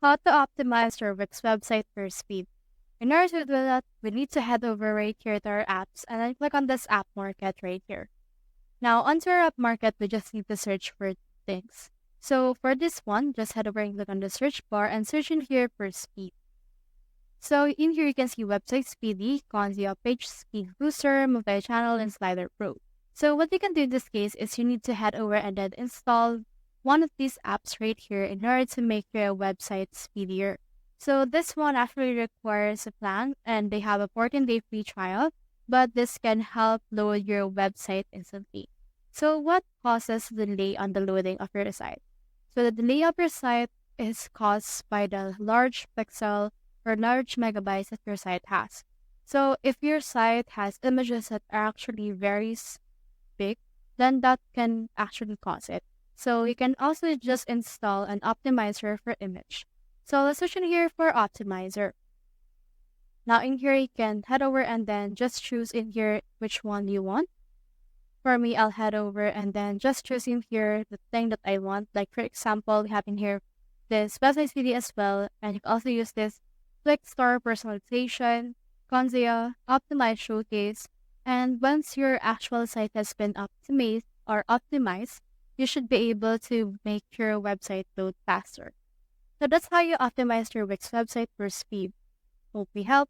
how to optimize your Wix website for speed. In order to do that, we need to head over right here to our apps and then click on this app market right here. Now, onto our app market, we just need to search for things. So for this one, just head over and click on the search bar and search in here for speed. So in here, you can see website speedy, Conzio page speed booster, multi-channel, and slider pro. So what you can do in this case is you need to head over and then install one of these apps right here in order to make your website speedier. So this one actually requires a plan and they have a 14-day free trial, but this can help load your website instantly. So what causes delay on the loading of your site? So the delay of your site is caused by the large pixel or large megabytes that your site has. So if your site has images that are actually very big, then that can actually cause it. So you can also just install an optimizer for image. So let's search in here for optimizer. Now in here, you can head over and then just choose in here which one you want. For me, I'll head over and then just choose in here the thing that I want. Like for example, we have in here this website CD as well. And you can also use this Click Store personalization, Conzia, Optimize Showcase. And once your actual site has been optimized, you should be able to make your website load faster. So that's how you optimize your Wix website for speed. Hope we help.